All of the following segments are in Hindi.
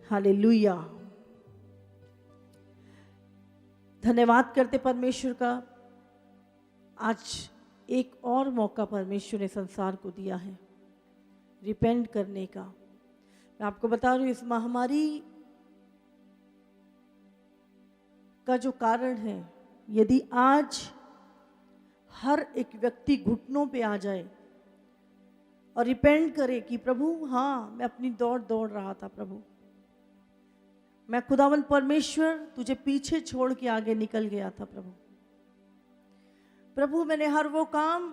हालेलुया। धन्यवाद करते परमेश्वर का, आज एक और मौका परमेश्वर ने संसार को दिया है रिपेंट करने का। मैं आपको बता रही हूँ, इस महामारी का जो कारण है, यदि आज हर एक व्यक्ति घुटनों पे आ जाए और रिपेंट करे कि प्रभु हाँ, मैं अपनी दौड़ दौड़ रहा था, प्रभु मैं खुदावन परमेश्वर तुझे पीछे छोड़ के आगे निकल गया था, प्रभु मैंने हर वो काम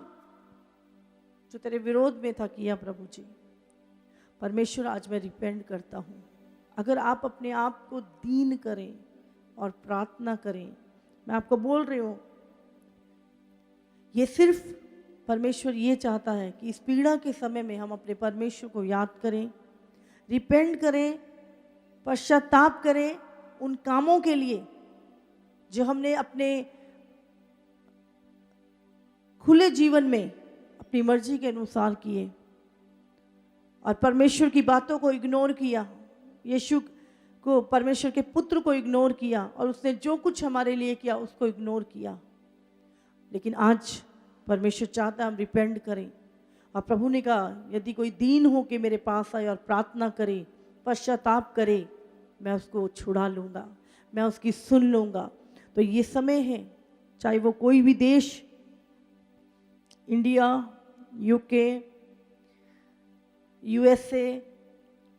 जो तेरे विरोध में था किया, प्रभु जी परमेश्वर आज मैं रिपेंट करता हूँ। अगर आप अपने आप को दीन करें और प्रार्थना करें, मैं आपको बोल रही हूँ, ये सिर्फ परमेश्वर ये चाहता है कि इस पीड़ा के समय में हम अपने परमेश्वर को याद करें, रिपेंट करें, पश्चाताप करें उन कामों के लिए जो हमने अपने खुले जीवन में अपनी मर्जी के अनुसार किए और परमेश्वर की बातों को इग्नोर किया, यीशु को, परमेश्वर के पुत्र को इग्नोर किया और उसने जो कुछ हमारे लिए किया उसको इग्नोर किया। लेकिन आज परमेश्वर चाहता है हम रिपेंट करें। और प्रभु ने कहा, यदि कोई दीन हो के मेरे पास आए और प्रार्थना करे, पश्चाताप करे, मैं उसको छुड़ा लूँगा, मैं उसकी सुन लूँगा। तो ये समय है, चाहे वो कोई भी देश, इंडिया, यूके, यूएसए,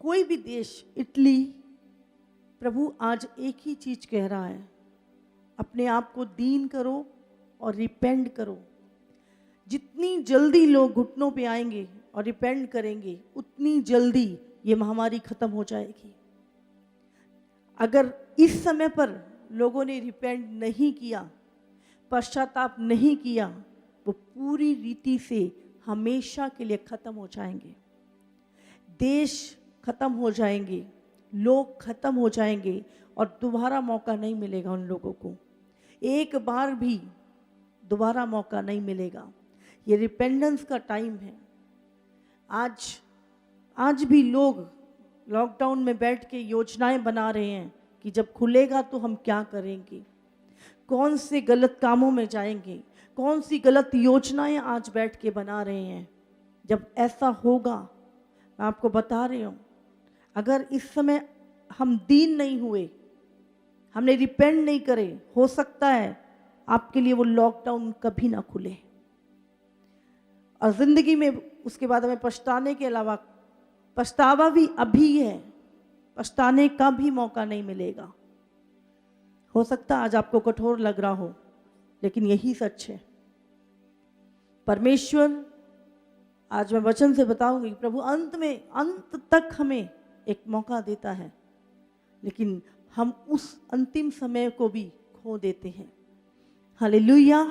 कोई भी देश, इटली, प्रभु आज एक ही चीज कह रहा है, अपने आप को दीन करो और रिपेंट करो। जितनी जल्दी लोग घुटनों पे आएंगे और रिपेंट करेंगे, उतनी जल्दी ये महामारी खत्म हो जाएगी। अगर इस समय पर लोगों ने रिपेंट नहीं किया, पश्चाताप नहीं किया, वो पूरी रीति से हमेशा के लिए खत्म हो जाएंगे। देश खत्म हो जाएंगे, लोग खत्म हो जाएंगे और दोबारा मौका नहीं मिलेगा उन लोगों को, एक बार भी दोबारा मौका नहीं मिलेगा। ये रिपेंडेंस का टाइम है। आज भी लोग लॉकडाउन में बैठ के योजनाएं बना रहे हैं कि जब खुलेगा तो हम क्या करेंगे, कौन से गलत कामों में जाएंगे, कौन सी गलत योजनाएं आज बैठ के बना रहे हैं। जब ऐसा होगा, मैं आपको बता रही हूँ, अगर इस समय हम दीन नहीं हुए, हमने रिपेंट नहीं करे, हो सकता है आपके लिए वो लॉकडाउन कभी ना खुले और जिंदगी में उसके बाद हमें पछताने के अलावा, पछतावा भी अभी है, पछताने का भी मौका नहीं मिलेगा। हो सकता है आज आपको कठोर लग रहा हो, लेकिन यही सच है। परमेश्वर, आज मैं वचन से बताऊंगी, प्रभु अंत तक हमें एक मौका देता है, लेकिन हम उस अंतिम समय को भी खो देते हैं। हालेलुया।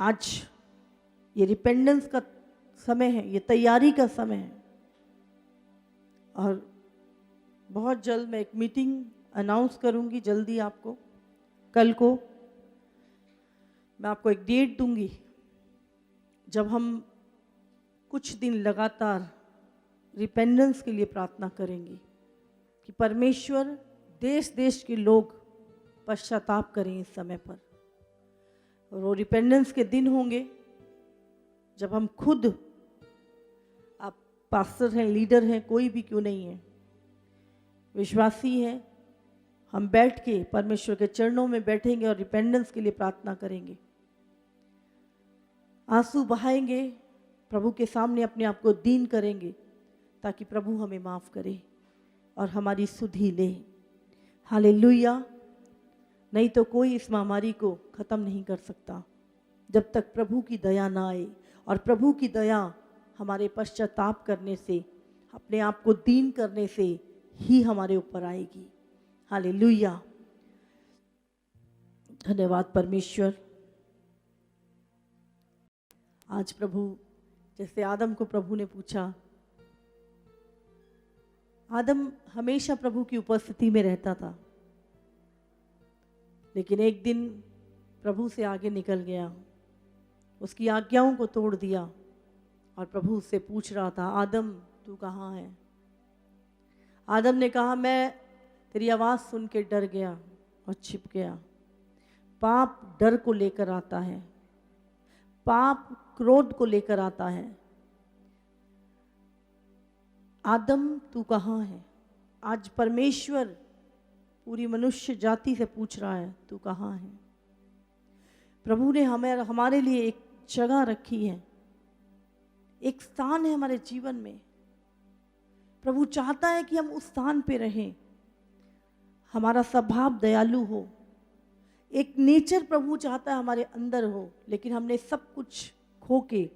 आज ये रिपेंडेंस का समय है, ये तैयारी का समय है और बहुत जल्द मैं एक मीटिंग अनाउंस करूंगी, जल्दी आपको, कल को मैं आपको एक डेट दूंगी जब हम कुछ दिन लगातार रिपेंडेंस के लिए प्रार्थना करेंगे कि परमेश्वर, देश देश के लोग पश्चाताप करें इस समय पर। और वो रिपेंडेंस के दिन होंगे जब हम खुद, आप पास्टर हैं, लीडर हैं, कोई भी क्यों नहीं है, विश्वासी है, हम बैठ के परमेश्वर के चरणों में बैठेंगे और रिपेंडेंस के लिए प्रार्थना करेंगे, आंसू बहाएंगे, प्रभु के सामने अपने आप को दीन करेंगे ताकि प्रभु हमें माफ करे और हमारी सुधि ले। हालेलुया। नहीं तो कोई इस महामारी को ख़त्म नहीं कर सकता जब तक प्रभु की दया ना आए, और प्रभु की दया हमारे पश्चाताप करने से, अपने आप को दीन करने से ही हमारे ऊपर आएगी। हालेलुया। धन्यवाद परमेश्वर। आज प्रभु, जैसे आदम को प्रभु ने पूछा, आदम हमेशा प्रभु की उपस्थिति में रहता था, लेकिन एक दिन प्रभु से आगे निकल गया, उसकी आज्ञाओं को तोड़ दिया और प्रभु उससे पूछ रहा था, आदम तू कहाँ है? आदम ने कहा मैं तेरी आवाज़ सुन के डर गया और छिप गया। पाप डर को लेकर आता है, पाप क्रोध को लेकर आता है। आदम तू कहाँ है? आज परमेश्वर पूरी मनुष्य जाति से पूछ रहा है तू कहाँ है। प्रभु ने हमारे लिए एक जगह रखी है, एक स्थान है हमारे जीवन में। प्रभु चाहता है कि हम उस स्थान पे रहें, हमारा स्वभाव दयालु हो, एक नेचर प्रभु चाहता है हमारे अंदर हो, लेकिन हमने सब कुछ खो के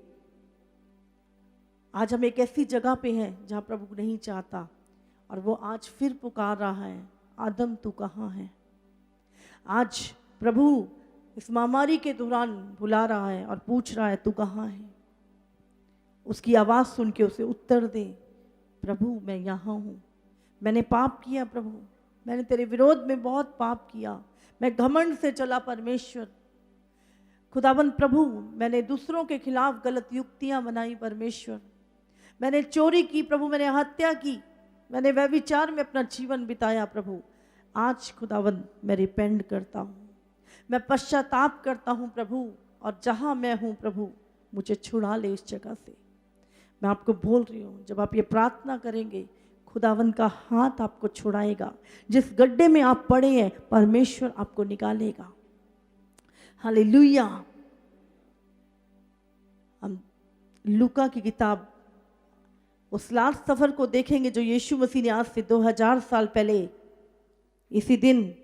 आज हम एक ऐसी जगह पे हैं जहाँ प्रभु नहीं चाहता, और वो आज फिर पुकार रहा है आदम तू कहाँ है। आज प्रभु इस महामारी के दौरान बुला रहा है और पूछ रहा है तू कहाँ है। उसकी आवाज़ सुन के उसे उत्तर दे, प्रभु मैं यहाँ हूँ, मैंने पाप किया प्रभु, मैंने तेरे विरोध में बहुत पाप किया, मैं घमंड से चला परमेश्वर। खुदाबंद प्रभु मैंने दूसरों के खिलाफ गलत युक्तियाँ बनाई परमेश्वर, मैंने चोरी की प्रभु, मैंने हत्या की, मैंने व्यभिचार में अपना जीवन बिताया प्रभु। आज खुदावंद मैं रिपेंड करता हूँ, मैं पश्चाताप करता हूँ प्रभु, और जहाँ मैं हूँ प्रभु मुझे छुड़ा ले इस जगह से। मैं आपको बोल रही हूँ जब आप ये प्रार्थना करेंगे खुदावंद का हाथ आपको छुड़ाएगा। जिस गड्ढे में आप पड़े हैं परमेश्वर आपको निकालेगा। हालेलुया। हम लूका की किताब उस लास्ट सफर को देखेंगे जो यीशु मसीह ने आज से 2000 साल पहले इसी दिन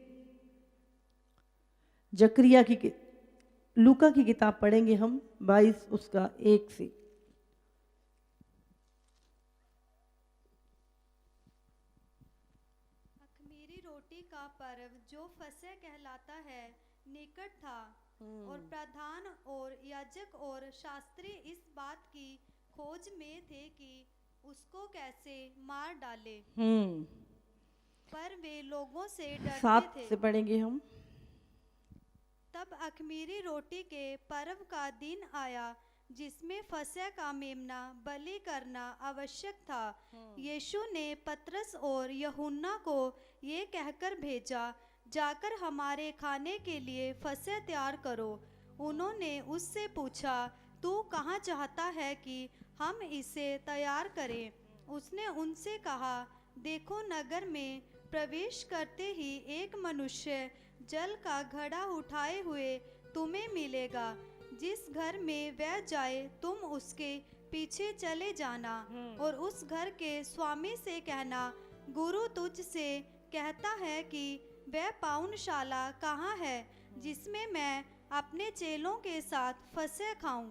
जकरिया की लूका की किताब पढ़ेंगे हम 22 उसका 1 से। अख़मीरी रोटी का पर्व जो फसह कहलाता है निकट था, और प्रधान और याजक और शास्त्री इस बात की खोज में थे कि उसको कैसे मार डाले। पर वे लोगों से डरते 7 थे। से पढ़ेंगे हम। तब अख़मीरी रोटी के पर्व का दिन आया जिसमें फसह का मेमना बलि करना आवश्यक था। यीशु ने पतरस और यूहन्ना को ये कहकर भेजा, जाकर हमारे खाने के लिए फसह तैयार करो। उन्होंने उससे पूछा, तू कहाँ चाहता है कि हम इसे तैयार करें? उसने उनसे कहा, देखो नगर में प्रवेश करते ही एक मनुष्य जल का घड़ा उठाए हुए तुम्हें मिलेगा। जिस घर में वह जाए तुम उसके पीछे चले जाना, और उस घर के स्वामी से कहना, गुरु तुझसे कहता है कि वह पाउनशाला कहाँ है जिसमें मैं अपने चेलों के साथ फसह खाऊं।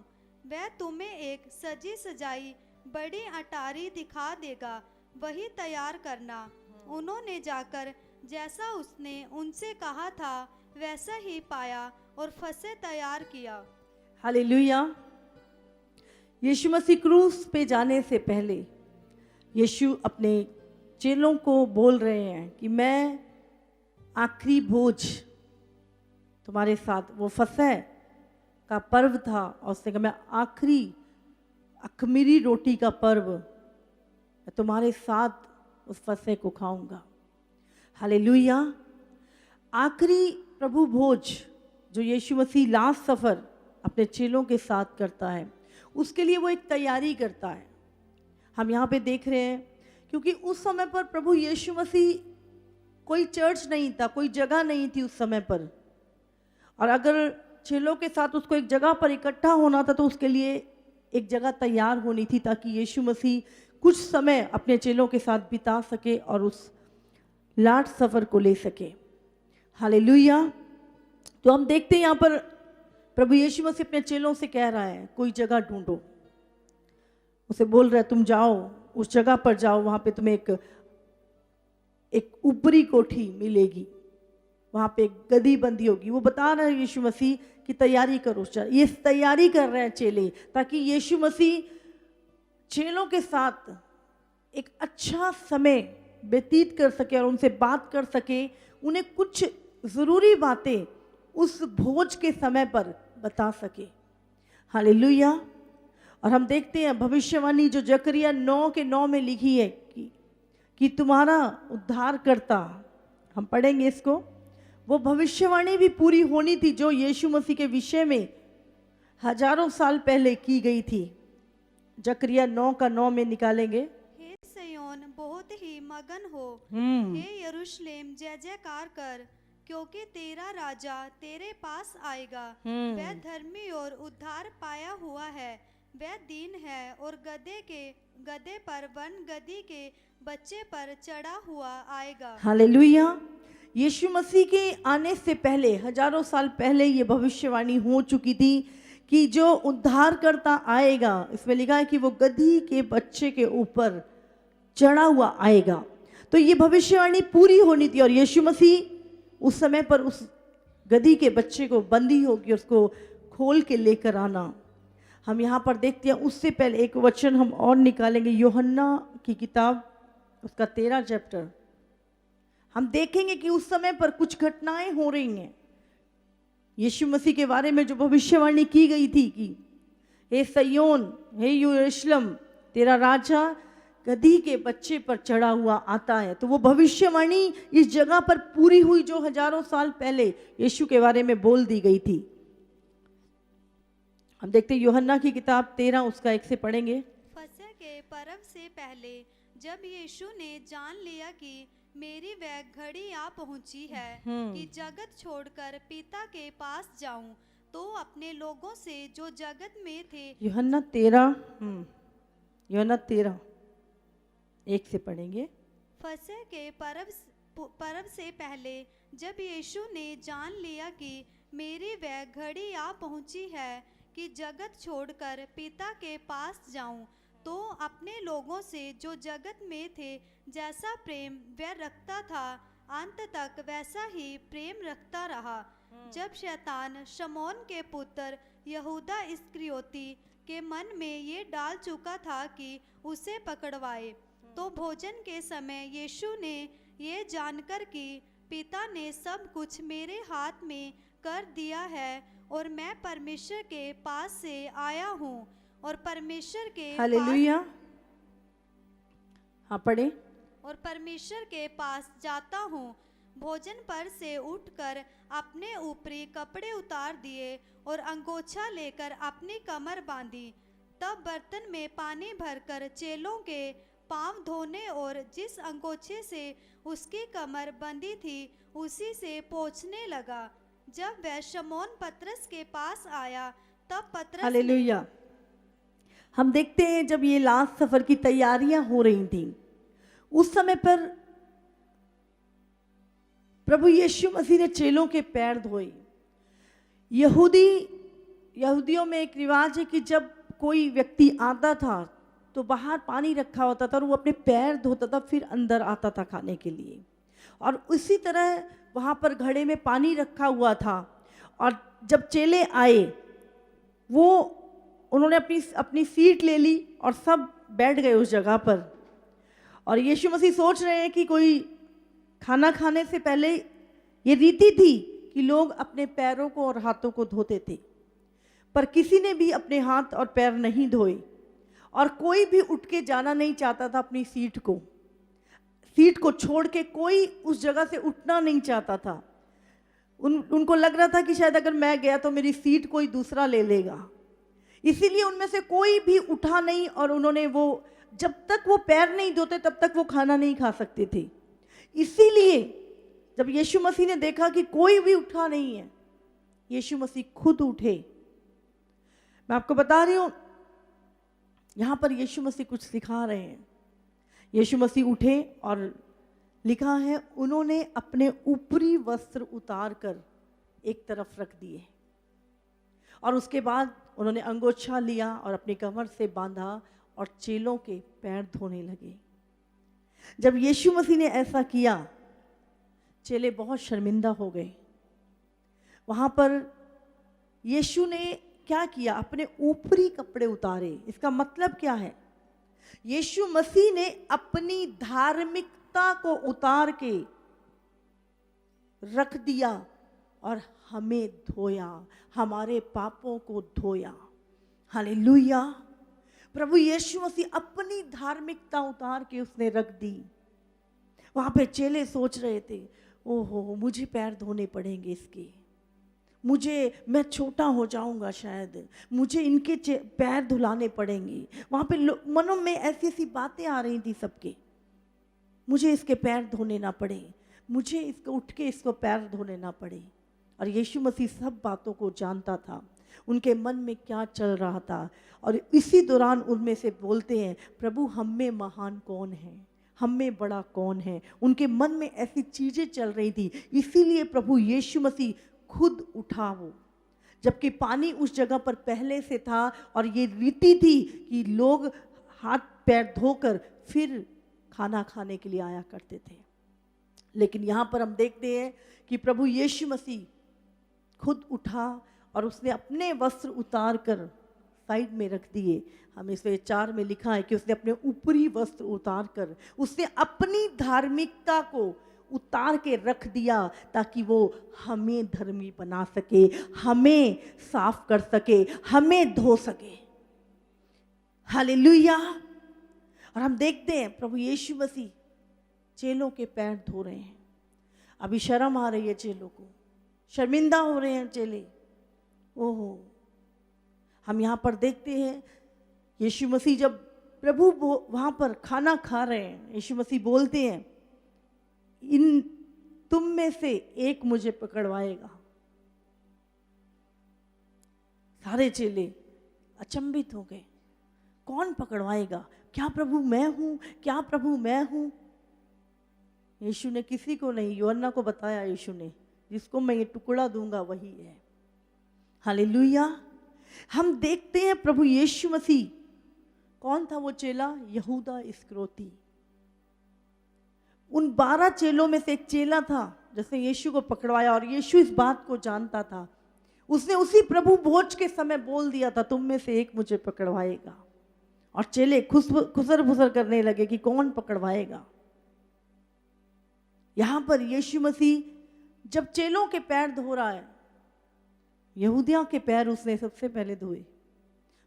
वह तुम्हें एक सजी सजाई बड़ी अटारी दिखा देगा, वही तैयार करना। उन्होंने जाकर जैसा उसने उनसे कहा था वैसा ही पाया और फसह तैयार किया। हालेलुया। यीशु मसीह क्रूस पे जाने से पहले यीशु अपने चेलों को बोल रहे हैं कि मैं आखिरी भोज तुम्हारे साथ, वो फसह का पर्व था, और उसने कहा मैं आखिरी अख़मीरी रोटी का पर्व मैं तुम्हारे साथ उस फसह को खाऊंगा। हालेलुया। आखिरी प्रभु भोज जो यीशु मसीह लास्ट सफ़र अपने चेलों के साथ करता है, उसके लिए वो एक तैयारी करता है। हम यहाँ पे देख रहे हैं क्योंकि उस समय पर प्रभु यीशु मसीह, कोई चर्च नहीं था, कोई जगह नहीं थी उस समय पर, और अगर चेलों के साथ उसको एक जगह पर इकट्ठा होना था तो उसके लिए एक जगह तैयार होनी थी ताकि यीशु मसीह कुछ समय अपने चेलों के साथ बिता सके और उस लास्ट सफ़र को ले सके। हालेलुया। तो हम देखते हैं यहाँ पर प्रभु यीशु मसीह अपने चेलों से कह रहा है कोई जगह ढूंढो। उसे बोल रहा है तुम जाओ उस जगह पर जाओ, वहाँ पे तुम्हें एक ऊपरी कोठी मिलेगी, वहाँ पे एक गदी बंदी होगी। वो बता रहे हैं यीशु मसीह की तैयारी करो। ये तैयारी कर रहे हैं चेले ताकि यीशु मसीह चेलों के साथ एक अच्छा समय व्यतीत कर सके और उनसे बात कर सके, उन्हें कुछ ज़रूरी बातें उस भोज के समय पर बता सके। हालेलुया। और हम देखते हैं भविष्यवाणी जो जकरिया 9 के 9 में लिखी है कि तुम्हारा उद्धारकर्ता, हम पढ़ेंगे इसको, वो भविष्यवाणी भी पूरी होनी थी जो यीशु मसीह के विषय में हजारों साल पहले की गई थी। जकरिया 9:9 में निकालेंगे। हे सिय्योन बहुत ही मगन हो, हम्म हे यरूशलेम जय जयकार कर, क्योंकि तेरा राजा तेरे पास आएगा। वह धर्मी और उद्धार पाया हुआ है, वह दीन है और गधे पर वन गधी के बच्चे पर चढ़ा हुआ आएगा। हालेलुया। यीशु मसीह के आने से पहले हजारों साल पहले ये भविष्यवाणी हो चुकी थी कि जो उद्धारकर्ता आएगा, इसमें लिखा है कि वो गधी के बच्चे के ऊपर चढ़ा हुआ आएगा। तो ये भविष्यवाणी पूरी होनी थी और यीशु मसीह उस समय पर उस गधी के बच्चे को बंदी होकर उसको खोल के लेकर आना। हम यहाँ पर देखते हैं, उससे पहले एक वचन हम और निकालेंगे, यूहन्ना की किताब उसका 13 चैप्टर। हम देखेंगे कि उस समय पर कुछ घटनाएं हो रही हैं यीशु मसीह के बारे में जो भविष्यवाणी की गई थी कि हे सिय्योन, हे यरूशलेम, तेरा राजा गधी के बच्चे पर चढ़ा हुआ आता है। तो वो भविष्यवाणी इस जगह पर पूरी हुई जो हजारों साल पहले यीशु के बारे में बोल दी गई थी। हम देखते हैं यूहन्ना की किताब 13 उसका 1 से पढ़ेंगे। फसह के पर्व से पहले जब यीशु ने जान लिया कि मेरी वह घड़ी आ पहुंची है कि जगत छोड़कर पिता के पास जाऊं, तो अपने लोगों से जो जगत में थे। यूहन्ना 13 1 से पढ़ेंगे। फसह के पर्व से पहले जब यीशु ने जान लिया कि मेरी वह घड़ी आ पहुंची है कि जगत छोड़कर पिता के पास जाऊं, तो अपने लोगों से जो जगत में थे जैसा प्रेम वह रखता था, अंत तक वैसा ही प्रेम रखता रहा। जब शैतान शमौन के पुत्र यहूदा इस्करियोती के मन में ये डाल चुका था कि उसे पकड़वाए, तो भोजन के समय यीशु ने ये जानकर कि पिता ने सब कुछ मेरे हाथ में कर दिया है और मैं परमेश्वर के पास से आया हूँ और परमेश्वर के हालेलुया। हाँ पढ़े। और परमेश्वर के पास जाता हूँ। भोजन पर से उठकर अपने ऊपरी कपड़े उतार दिए और अंगोछा लेकर अपनी कमर बांधी। तब बर्तन में पानी भरकर चेलों के पांव धोने और जिस अंगोछे से उसकी कमर बंधी थी उसी से पोंछने लगा। जब वह शमौन पतरस के पास आया तब पतरस हालेलुया। हम देखते हैं जब ये लास्ट सफर की तैयारियां हो रही थी, उस समय पर प्रभु यीशु मसीह ने चेलों के पैर धोए। यहूदियों में एक रिवाज है कि जब कोई व्यक्ति आता था तो बाहर पानी रखा होता था और वो अपने पैर धोता था, फिर अंदर आता था खाने के लिए। और उसी तरह वहाँ पर घड़े में पानी रखा हुआ था और जब चेले आए उन्होंने अपनी सीट ले ली और सब बैठ गए उस जगह पर। और यीशु मसीह सोच रहे हैं कि कोई खाना खाने से पहले ये रीति थी कि लोग अपने पैरों को और हाथों को धोते थे, पर किसी ने भी अपने हाथ और पैर नहीं धोए और कोई भी उठ के जाना नहीं चाहता था अपनी सीट को छोड़ के कोई उस जगह से उठना नहीं चाहता था। उनको लग रहा था कि शायद अगर मैं गया तो मेरी सीट कोई दूसरा ले लेगा, इसीलिए उनमें से कोई भी उठा नहीं। और उन्होंने जब तक वो पैर नहीं धोते तब तक वो खाना नहीं खा सकते थे। इसीलिए जब यीशु मसीह ने देखा कि कोई भी उठा नहीं है, यीशु मसीह खुद उठे। मैं आपको बता रही हूं, यहां पर यीशु मसीह कुछ सिखा रहे हैं। यीशु मसीह उठे और लिखा है उन्होंने अपने ऊपरी वस्त्र उतार कर एक तरफ रख दिए और उसके बाद उन्होंने अंगोछा लिया और अपनी कमर से बांधा और चेलों के पैर धोने लगे। जब यीशु मसीह ने ऐसा किया, चेले बहुत शर्मिंदा हो गए। वहां पर यीशु ने क्या किया, अपने ऊपरी कपड़े उतारे। इसका मतलब क्या है? यीशु मसीह ने अपनी धार्मिकता को उतार के रख दिया और हमें धोया, हमारे पापों को धोया। हालेलुया। प्रभु यीशु मसीह अपनी धार्मिकता उतार के उसने रख दी वहाँ पे चेले सोच रहे थे, ओहो मुझे पैर धोने पड़ेंगे इसके, मैं छोटा हो जाऊंगा शायद, मुझे इनके पैर धुलाने पड़ेंगे। वहाँ पे मनों में ऐसी ऐसी बातें आ रही थी सबके, मुझे इसके पैर धोने ना पड़े, मुझे इसको उठ के इसको पैर धोने ना पड़े। और यीशु मसीह सब बातों को जानता था, उनके मन में क्या चल रहा था। और इसी दौरान उनमें से बोलते हैं, प्रभु हम में महान कौन है, हम में बड़ा कौन है। उनके मन में ऐसी चीज़ें चल रही थी, इसीलिए प्रभु यीशु मसीह खुद उठा वो, जबकि पानी उस जगह पर पहले से था और ये रीति थी कि लोग हाथ पैर धोकर फिर खाना खाने के लिए आया करते थे। लेकिन यहाँ पर हम देखते हैं कि प्रभु यीशु मसीह खुद उठा और उसने अपने वस्त्र उतार कर साइड में रख दिए। हमें इसमें 4 में लिखा है कि उसने अपने ऊपरी वस्त्र उतार कर उसने अपनी धार्मिकता को उतार के रख दिया, ताकि वो हमें धर्मी बना सके, हमें साफ कर सके, हमें धो सके। हालेलुया। और हम देखते हैं प्रभु यीशु मसीह चेलों के पैर धो रहे हैं। अभी शर्म आ रही है चेलों को, शर्मिंदा हो रहे हैं चेले। ओहो, हम यहाँ पर देखते हैं यीशु मसीह जब प्रभु वहाँ पर खाना खा रहे हैं, यीशु मसीह बोलते हैं, इन तुम में से एक मुझे पकड़वाएगा। सारे चेले अचंभित हो गए, कौन पकड़वाएगा? क्या प्रभु मैं हूं? क्या प्रभु मैं हूं? यीशु ने किसी को नहीं, यूहन्ना को बताया यीशु ने, जिसको मैं ये टुकड़ा दूंगा वही है। हालेलुया। हम देखते हैं प्रभु यीशु मसीह, कौन था वो चेला? यहूदा इस्करियोती। उन 12 चेलों में से एक चेला था जिसने यीशु को पकड़वाया, और यीशु इस बात को जानता था। उसने उसी प्रभु भोज के समय बोल दिया था, तुम में से एक मुझे पकड़वाएगा। और चेले खुसर फुसर करने लगे कि कौन पकड़वाएगा। यहां पर यीशु मसीह जब चेलों के पैर धो रहा है, यहूदियों के पैर उसने सबसे पहले धोए,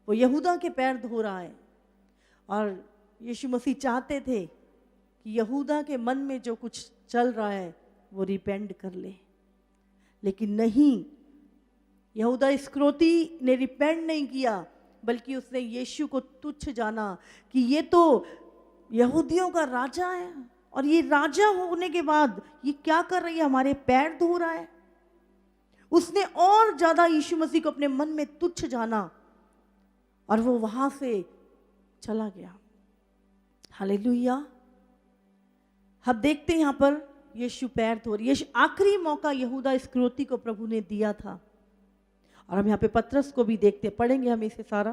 वो यहूदा के पैर धो रहा है। और यीशु मसीह चाहते थे कि यहूदा के मन में जो कुछ चल रहा है वो रिपेंड कर ले, लेकिन नहीं, यहूदा इस्करियोती ने रिपेंड नहीं किया, बल्कि उसने यीशु को तुच्छ जाना कि ये तो यहूदियों का राजा है, और ये राजा होने के बाद ये क्या कर रही है, हमारे पैर धो रहा है। उसने और ज्यादा यीशु मसीह को अपने मन में तुच्छ जाना और वो वहां से चला गया। हालेलुया। हम देखते हैं यहाँ पर यीशु पैर धो रही। यीशु आखिरी मौका यहूदा इस्करियोती को प्रभु ने दिया था। और हम यहाँ पे पतरस को भी देखते, पढ़ेंगे हम इसे सारा।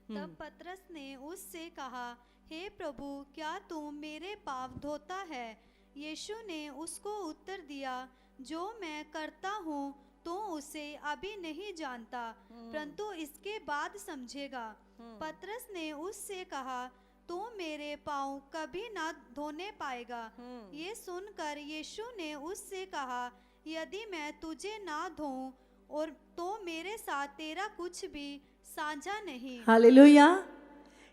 तब पतरस ने उससे कहा, हे प्रभु, क्या तू मेरे पाप धोता है? यीशु ने उसको उत्तर दिया, जो मैं करता हूँ तो उसे अभी नहीं जानता, परंतु इसके बाद समझेगा। पतरस ने उससे कहा, तू मेरे पाँव कभी ना धोने पाएगा। ये सुनकर यीशु ने उससे कहा, यदि मैं तुझे ना धोऊं और तो मेरे साथ तेरा कुछ भी साझा नहीं। हालेलुया।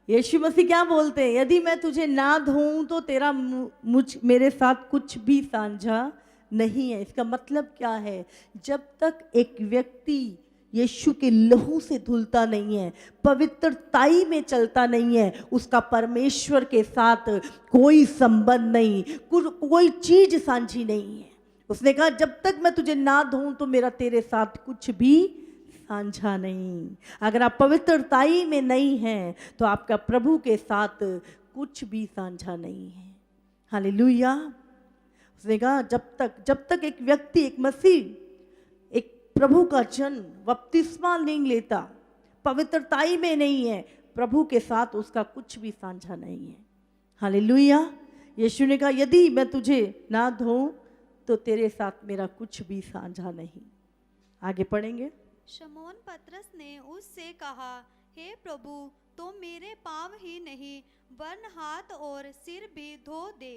यीशु मसीह क्या बोलते हैं? यदि मैं तुझे ना धोऊं तो तेरा मेरे साथ कुछ भी साझा नहीं है। इसका मतलब क्या है? जब तक एक व्यक्ति यीशु के लहू से धुलता नहीं है, पवित्रताई में चलता नहीं है, उसका परमेश्वर के साथ कोई संबंध नहीं, कोई चीज साझी नहीं है। उसने कहा, जब तक मैं तुझे ना धोऊं तो मेरा तेरे साथ कुछ भी साझा नहीं। अगर आप पवित्रताई में नहीं हैं तो आपका प्रभु के साथ कुछ भी साझा नहीं है। हालेलुया। उसने कहा, जब तक एक व्यक्ति, एक मसीह, एक प्रभु का जन बपतिस्मा नहीं लेता, पवित्रताई में नहीं है, प्रभु के साथ उसका कुछ भी साझा नहीं है। हालेलुया। यीशु ने कहा, यदि मैं तुझे ना धोऊं तो तेरे साथ मेरा कुछ भी साझा नहीं। आगे पढ़ेंगे। शमौन पतरस ने उससे कहा, हे प्रभु, तो मेरे पाँव ही नहीं वरन हाथ और सिर भी धो दे।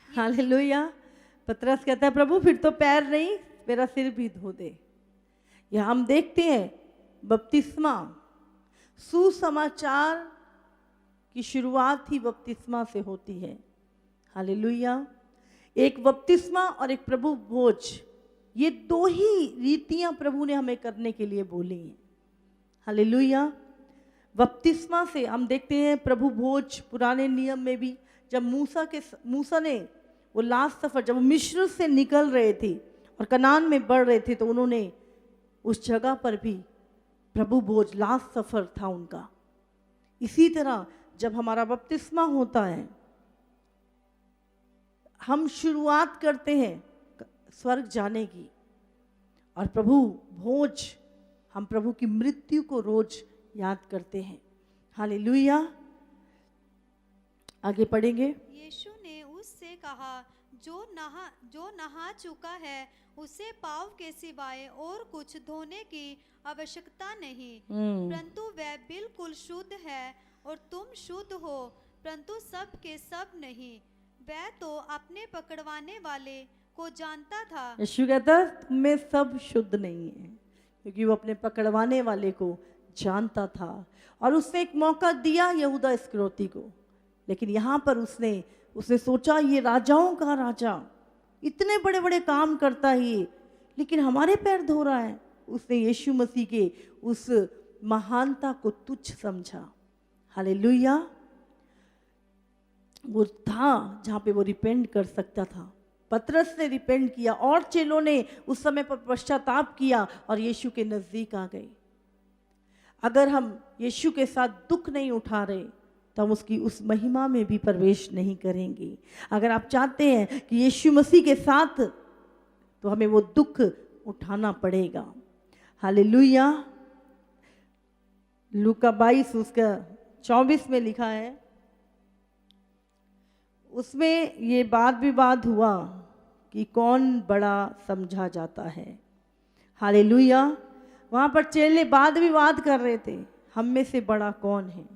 हालेलुया। पतरस कहता है, प्रभु फिर तो पैर नहीं, मेरा सिर भी धो दे। यह हम देखते हैं बपतिस्मा, सुसमाचार की शुरुआत ही बपतिस्मा से होती है। हालेलुया। एक बपतिस्मा और एक प्रभु भोज, ये दो ही रीतियां प्रभु ने हमें करने के लिए बोली हैं। हालेलुया। बपतिस्मा से हम देखते हैं प्रभु भोज पुराने नियम में भी, जब मूसा ने वो लास्ट सफर, जब वो मिस्र से निकल रहे थे और कनान में बढ़ रहे थे, तो उन्होंने उस जगह पर भी प्रभु भोज, लास्ट सफर था उनका। इसी तरह जब हमारा बपतिस्मा होता है, हम शुरुआत करते हैं स्वर्ग जाने की, और प्रभु भोज, हम प्रभु की मृत्यु को रोज याद करते हैं। हालेलुया। आगे पढ़ेंगे। यीशु ने उससे कहा, जो नहा चुका है उसे पाँव के सिवाय और कुछ धोने की आवश्यकता नहीं, परंतु वह बिल्कुल शुद्ध है। और तुम शुद्ध हो, परंतु सब के सब नहीं। वह तो अपने पकड़वाने वाले को जानता था। यीशु कहता है तुम में सब शुद्ध नहीं है, क्योंकि वो अपने पकड़वाने वाले को जानता था। और उसने एक मौका दिया यहूदा इस्करियोती को, लेकिन यहाँ पर उसने सोचा ये राजाओं का राजा, इतने बड़े बड़े काम करता है ये, लेकिन हमारे पैर धो रहा है। उसने यीशु मसीह के उस महानता को तुच्छ समझा। हालेलुया। वो था जहाँ पे वो रिपेंट कर सकता था। पतरस ने रिपेंट किया और चेलों ने उस समय पर पश्चाताप किया और यीशु के नज़दीक आ गए। अगर हम यीशु के साथ दुख नहीं उठा रहे तो हम उसकी उस महिमा में भी प्रवेश नहीं करेंगे। अगर आप चाहते हैं कि यीशु मसीह के साथ, तो हमें वो दुख उठाना पड़ेगा। हालेलुया। लूका 22 उसका 24 में लिखा है, उसमें ये वाद विवाद हुआ कि कौन बड़ा समझा जाता है। हालेलुया। वहाँ पर चेले वाद विवाद कर रहे थे, हम में से बड़ा कौन है,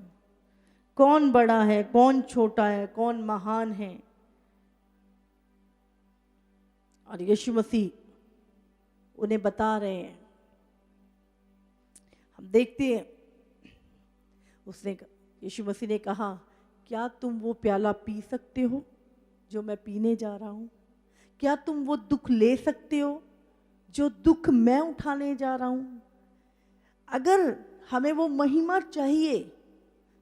कौन बड़ा है, कौन छोटा है, कौन महान है। और यीशु मसीह उन्हें बता रहे हैं। हम देखते हैं, यीशु मसीह ने कहा, क्या तुम वो प्याला पी सकते हो जो मैं पीने जा रहा हूँ? क्या तुम वो दुख ले सकते हो जो दुख मैं उठाने जा रहा हूँ? अगर हमें वो महिमा चाहिए,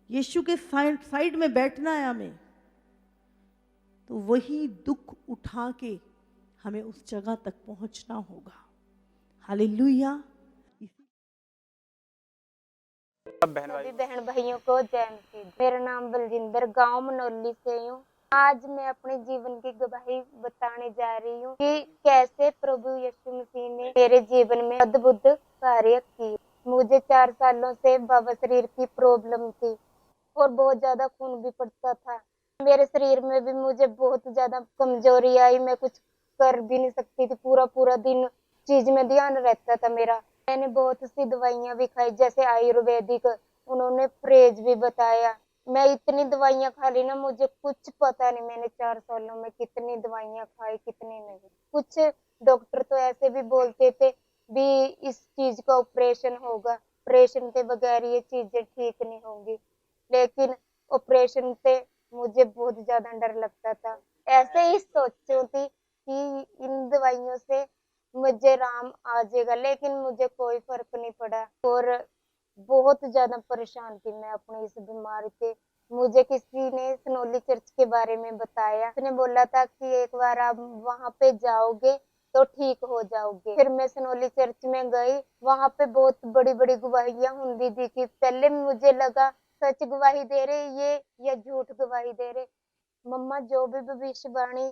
यीशु के साइड में बैठना है हमें, तो वही दुख उठा के हमें उस जगह तक पहुंचना होगा। हालेलुया। सभी बहन भाइयों को जय मसीह। मेरा नाम बलजिंदर, गांव मनोली से हूँ। आज मैं अपने जीवन की गवाही बताने जा रही हूँ कि कैसे प्रभु यीशु मसीह ने मेरे जीवन में अद्भुत कार्य किए। मुझे 4 सालों से बाबा शरीर की प्रॉब्लम थी और बहुत ज्यादा खून भी पड़ता था मेरे शरीर में भी। मुझे बहुत ज्यादा कमजोरी आई, मैं कुछ कर भी नहीं सकती थी। पूरा दिन चीज में ध्यान रहता था मेरा। मैंने बहुत सी दवाइयां भी खाई, जैसे आयुर्वेदिक, उन्होंने परहेज भी बताया। मैं इतनी दवाइयां खा ली ना, मुझे कुछ पता नहीं मैंने 4 सालों में कितनी दवाइयां खाई कितनी नहीं। कुछ डॉक्टर तो ऐसे भी बोलते थे भी इस चीज का ऑपरेशन होगा, ऑपरेशन के बगैर ये चीजें ठीक नहीं होंगी। लेकिन ऑपरेशन से मुझे बहुत ज्यादा डर लगता था। ऐसे ही सोचती थी कि इन दवाइयों से मुझे राम आ जाएगा, लेकिन मुझे कोई फर्क नहीं पड़ा और बहुत ज्यादा परेशान थी मैं अपनी इस बीमारी से। मुझे किसी ने सनोली चर्च के बारे में बताया, उसने बोला था कि एक बार आप वहां पे जाओगे तो ठीक हो जाओगे। फिर मैं सनोली चर्च में गई, वहां पे बहुत बड़ी बड़ी गवाहियां होंगी थी कि पहले मुझे लगा सच गवाही दे रहे ये या झूठ गवाही दे रहे। मम्मा जो भी भविष्यवाणी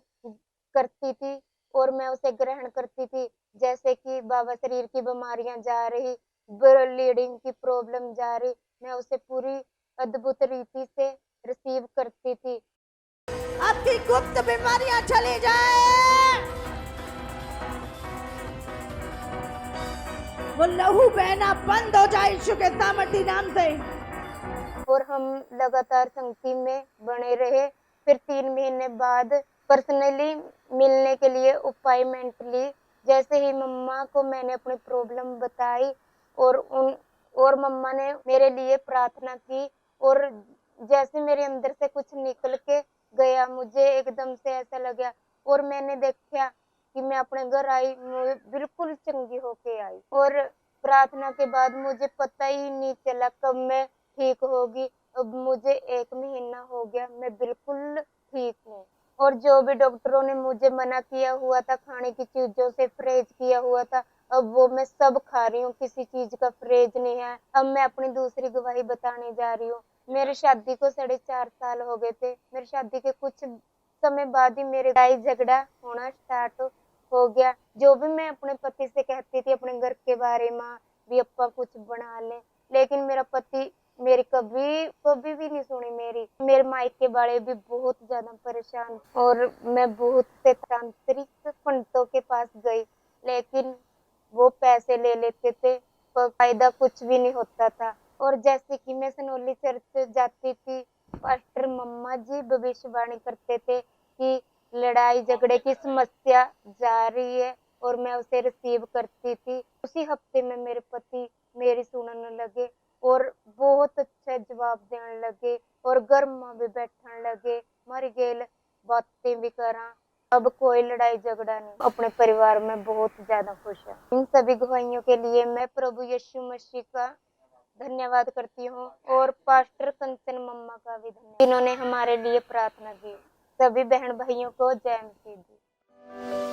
करती थी और मैं उसे ग्रहण करती थी, जैसे कि बाबा शरीर की बीमारियां जा रही, ब्लीडिंग की प्रॉब्लम जा रही, मैं उसे पूरी अद्भुत रीति से रिसीव करती थी। आपकी गुप्त बीमारियां चली जाए, वो लहू बहना बंद हो जाए यीशु के सामर्थी नाम से। और हम लगातार संगति में बने रहे। फिर 3 महीने बाद पर्सनली मिलने के लिए अपॉइंटमेंट ली। जैसे ही मम्मा को मैंने अपनी प्रॉब्लम बताई और मम्मा ने मेरे लिए प्रार्थना की और जैसे मेरे अंदर से कुछ निकल के गया, मुझे एकदम से ऐसा लगा और मैंने देखा कि मैं अपने घर आई, मैं बिल्कुल चंगी होके आई और प्रार्थना के बाद मुझे पता ही नहीं चला कब मैं ठीक होगी। अब मुझे 1 महीना हो गया, मैं बिल्कुल ठीक हूँ और जो भी डॉक्टरों ने मुझे मना किया हुआ था खाने की चीजों से परहेज किया हुआ था, अब वो मैं सब खा रही हूँ, किसी चीज का परहेज नहीं है। अब मैं अपनी दूसरी गवाही बताने जा रही हूँ। मेरी शादी को 4.5 साल हो गए थे। मेरी शादी के कुछ समय बाद ही मेरे लड़ाई झगड़ा होना स्टार्ट हो गया। जो भी मैं अपने पति से कहती थी अपने घर के बारे में भी अपा कुछ बना ले, लेकिन मेरा पति मेरी कभी कभी भी नहीं सुनी। मेरे मायके वाले भी बहुत ज्यादा परेशान और मैं बहुत से तांत्रिक पंडितों के पास गई, लेकिन वो पैसे ले लेते थे पर फायदा कुछ भी नहीं होता था। और जैसे कि मैं सनोली चर्च जाती थी, पास्टर मम्मा जी भविष्यवाणी करते थे कि लड़ाई झगड़े की समस्या जा रही है और मैं उसे रिसीव करती थी। उसी हफ्ते में मेरे पति मेरी सुनने लगे और बहुत अच्छा जवाब देने लगे और घर में भी बैठने लगे, मर गेल बातें भी करा। अब कोई लड़ाई झगड़ा नहीं, अपने परिवार में बहुत ज्यादा खुश है। इन सभी गवाहियों के लिए मैं प्रभु यीशु मसीह का धन्यवाद करती हूँ और पास्टर कंचन मम्मा का भी धन्यवाद, जिन्होंने हमारे लिए प्रार्थना की। सभी बहन भाइयों को जय मसीह दी।